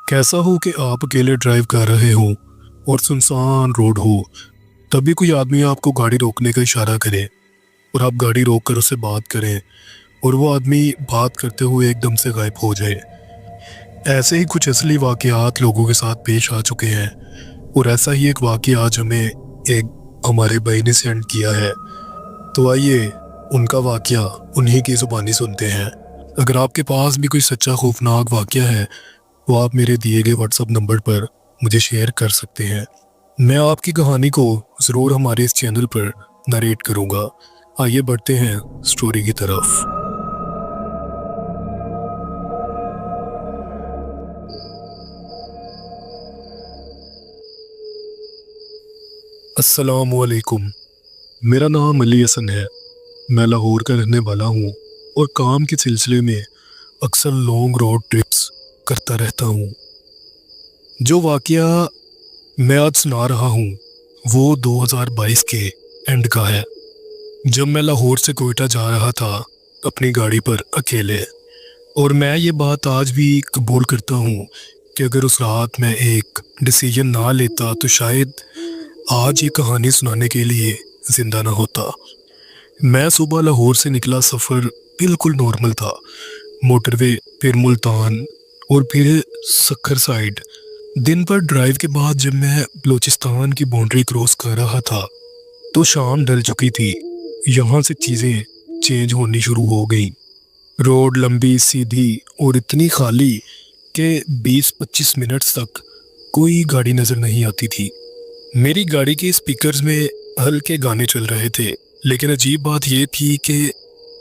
कैसा हो कि आप अकेले ड्राइव कर रहे हो और सुनसान रोड हो, तभी कोई आदमी आपको गाड़ी रोकने का इशारा करे और आप गाड़ी रोक कर उससे बात करें और वो आदमी बात करते हुए एकदम से गायब हो जाए। ऐसे ही कुछ असली वाक़यात लोगों के साथ पेश आ चुके हैं और ऐसा ही एक वाक़या आज हमें एक हमारे भाई ने सेंड किया है। तो आइए उनका वाक़या उन्हीं की ज़ुबानी सुनते हैं। अगर आपके पास भी कोई सच्चा खौफनाक वाक़या है तो आप मेरे दिए गए व्हाट्सएप नंबर पर मुझे शेयर कर सकते हैं। मैं आपकी कहानी को ज़रूर हमारे इस चैनल पर नरेट करूँगा। आइए बढ़ते हैं स्टोरी की तरफ। अस्सलामुअलैकुम। मेरा नाम अली हसन है। मैं लाहौर का रहने वाला हूँ और काम के सिलसिले में अक्सर लॉन्ग रोड ट्रिप्स करता रहता हूँ। जो वाक़या मैं आज सुना रहा हूँ वो 2022 के एंड का है, जब मैं लाहौर से कोयटा जा रहा था अपनी गाड़ी पर अकेले। और मैं ये बात आज भी कबूल करता हूँ कि अगर उस रात मैं एक डिसीजन ना लेता तो शायद आज ये कहानी सुनाने के लिए ज़िंदा ना होता। मैं सुबह लाहौर से निकला। सफ़र बिल्कुल नॉर्मल था। मोटरवे, फिर मुल्तान और फिर सक्खर साइड। दिन भर ड्राइव के बाद जब मैं बलूचिस्तान की बाउंड्री क्रॉस कर रहा था तो शाम ढल चुकी थी। यहाँ से चीज़ें चेंज होनी शुरू हो गई। रोड लंबी सीधी और इतनी खाली कि 20-25 मिनट तक कोई गाड़ी नज़र नहीं आती थी। मेरी गाड़ी के स्पीकर्स में हल्के गाने चल रहे थे, लेकिन अजीब बात यह थी कि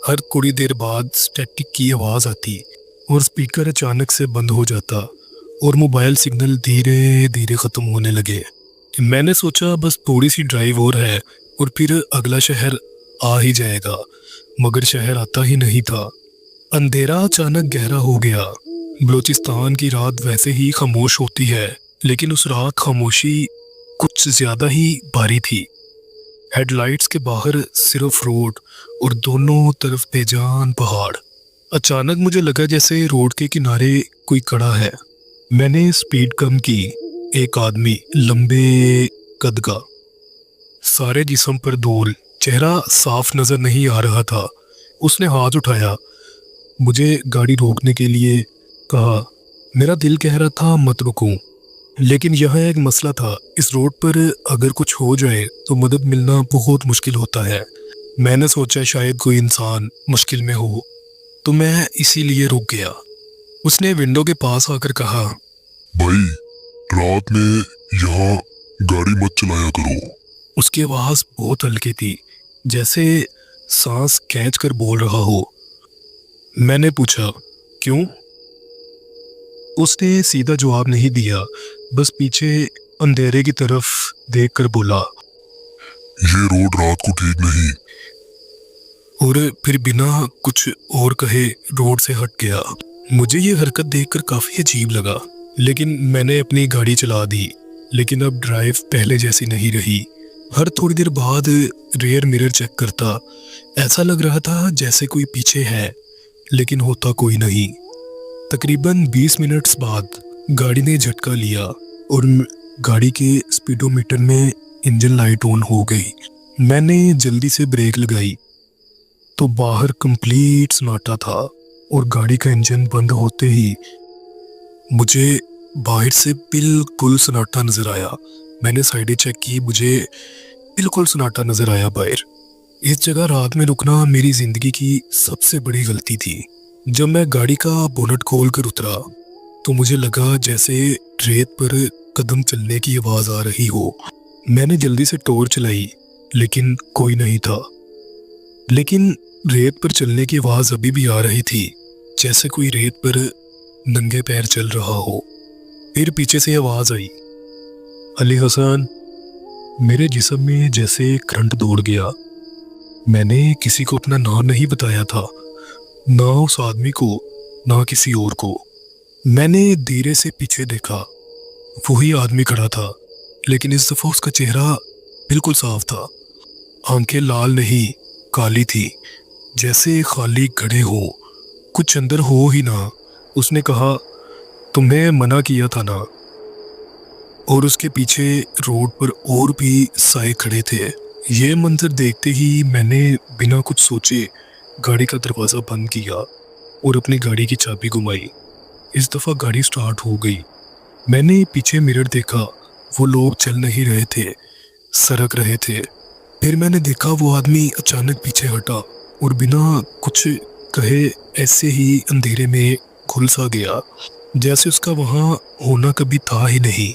हर थोड़ी देर बाद स्टैटिक की आवाज़ आती और स्पीकर अचानक से बंद हो जाता और मोबाइल सिग्नल धीरे धीरे ख़त्म होने लगे। मैंने सोचा बस थोड़ी सी ड्राइव और है और फिर अगला शहर आ ही जाएगा, मगर शहर आता ही नहीं था। अंधेरा अचानक गहरा हो गया। बलूचिस्तान की रात वैसे ही खामोश होती है, लेकिन उस रात खामोशी कुछ ज़्यादा ही भारी थी। हेडलाइट्स के बाहर सिर्फ रोड और दोनों तरफ बेजान पहाड़। अचानक मुझे लगा जैसे रोड के किनारे कोई खड़ा है। मैंने स्पीड कम की। एक आदमी, लंबे कद का, सारे जिस्म पर धूल, चेहरा साफ नजर नहीं आ रहा था। उसने हाथ उठाया, मुझे गाड़ी रोकने के लिए कहा। मेरा दिल कह रहा था मत रुकूं, लेकिन यह एक मसला था। इस रोड पर अगर कुछ हो जाए तो मदद मिलना बहुत मुश्किल होता है। मैंने सोचा शायद कोई इंसान मुश्किल में हो, तो मैं इसीलिए रुक गया। उसने विंडो के पास आकर कहा, भाई, रात में यहाँ गाड़ी मत चलाया करो। उसकी आवाज़ बहुत हल्की थी, जैसे सांस खींच कर बोल रहा हो। मैंने पूछा, क्यों? उसने सीधा जवाब नहीं दिया, बस पीछे अंधेरे की तरफ देखकर बोला, ये रोड रात को ठीक नहीं। और फिर बिना कुछ और कहे रोड से हट गया। मुझे ये हरकत देखकर काफ़ी अजीब लगा, लेकिन मैंने अपनी गाड़ी चला दी। लेकिन अब ड्राइव पहले जैसी नहीं रही। हर थोड़ी देर बाद रियर मिरर चेक करता। ऐसा लग रहा था जैसे कोई पीछे है, लेकिन होता कोई नहीं। तकरीबन 20 मिनट्स बाद गाड़ी ने झटका लिया और गाड़ी के स्पीडोमीटर में इंजन लाइट ऑन हो गई। मैंने जल्दी से ब्रेक लगाई तो बाहर कंप्लीट सन्नाटा था और गाड़ी का इंजन बंद होते ही मुझे बाहर से बिल्कुल सन्नाटा नजर आया। मैंने साइडें चेक की, मुझे बिल्कुल सन्नाटा नजर आया बाहर। इस जगह रात में रुकना मेरी जिंदगी की सबसे बड़ी गलती थी। जब मैं गाड़ी का बोनट खोल कर उतरा तो मुझे लगा जैसे रेत पर कदम चलने की आवाज आ रही हो। मैंने जल्दी से टॉर्च चलाई, लेकिन कोई नहीं था। लेकिन रेत पर चलने की आवाज अभी भी आ रही थी, जैसे कोई रेत पर नंगे पैर चल रहा हो। फिर पीछे से आवाज आई, अली हसन। मेरे जिस्म में जैसे करंट दौड़ गया। मैंने किसी को अपना नाम नहीं बताया था, ना उस आदमी को, ना किसी और को। मैंने धीरे से पीछे देखा। वही आदमी खड़ा था, लेकिन इस दफा उसका चेहरा बिल्कुल साफ था। आंखें लाल नहीं, काली थी, जैसे खाली घड़े हो, कुछ अंदर हो ही ना। उसने कहा, तुम्हें मना किया था ना। और उसके पीछे रोड पर और भी साए खड़े थे। ये मंजर देखते ही मैंने बिना कुछ सोचे गाड़ी का दरवाज़ा बंद किया और अपनी गाड़ी की चाबी घुमाई। इस दफ़ा गाड़ी स्टार्ट हो गई। मैंने पीछे मिरर देखा, वो लोग चल नहीं रहे थे, सरक रहे थे। फिर मैंने देखा वो आदमी अचानक पीछे हटा और बिना कुछ कहे ऐसे ही अंधेरे में घुल सा गया, जैसे उसका वहाँ होना कभी था ही नहीं।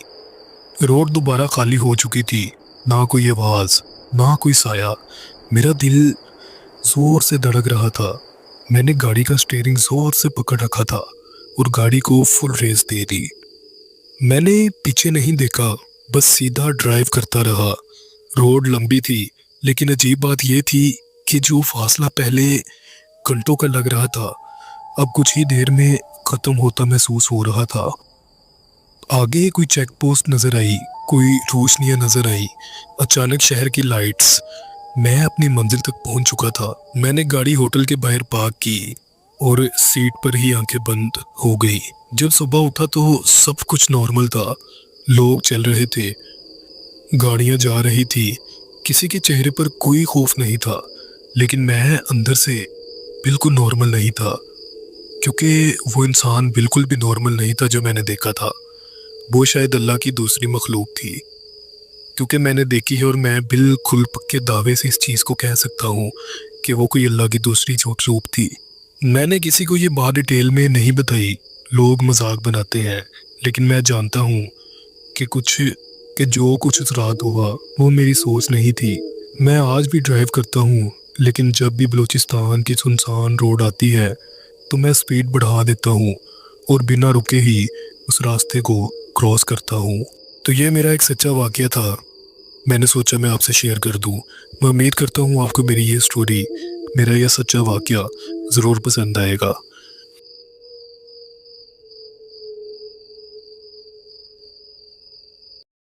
रोड दोबारा खाली हो चुकी थी, ना कोई आवाज़, ना कोई साया। मेरा दिल जोर से धड़क रहा था। मैंने गाड़ी का स्टीयरिंग जोर से पकड़ रखा था और गाड़ी को फुल रेस दे दी। मैंने पीछे नहीं देखा, बस सीधा ड्राइव करता रहा। रोड लंबी थी, लेकिन अजीब बात यह थी कि जो फासला पहले घंटों का लग रहा था, अब कुछ ही देर में ख़त्म होता महसूस हो रहा था। आगे कोई चेक पोस्ट नज़र आई, कोई रोशनियां नज़र आई, अचानक शहर की लाइट्स। मैं अपनी मंजिल तक पहुंच चुका था। मैंने गाड़ी होटल के बाहर पार्क की और सीट पर ही आंखें बंद हो गई। जब सुबह उठा तो सब कुछ नॉर्मल था। लोग चल रहे थे, गाड़ियां जा रही थी, किसी के चेहरे पर कोई खौफ नहीं था। लेकिन मैं अंदर से बिल्कुल नॉर्मल नहीं था, क्योंकि वो इंसान बिल्कुल भी नॉर्मल नहीं था जो मैंने देखा था। वो शायद अल्लाह की दूसरी मखलूक थी, क्योंकि मैंने देखी है और मैं बिल्कुल पक्के दावे से इस चीज़ को कह सकता हूँ कि वो कोई अल्लाह की दूसरी रूप थी। मैंने किसी को ये बात डिटेल में नहीं बताई। लोग मजाक बनाते हैं, लेकिन मैं जानता हूँ कि जो कुछ उस रात हुआ वो मेरी सोच नहीं थी। मैं आज भी ड्राइव करता हूँ, लेकिन जब भी बलूचिस्तान की सुनसान रोड आती है तो मैं स्पीड बढ़ा देता हूँ और बिना रुके ही उस रास्ते को क्रॉस करता हूँ। तो ये मेरा एक सच्चा वाक़या था, मैंने सोचा मैं आपसे शेयर कर दूँ। मैं उम्मीद करता हूँ आपको मेरी ये स्टोरी, मेरा ये सच्चा वाक़या ज़रूर पसंद आएगा।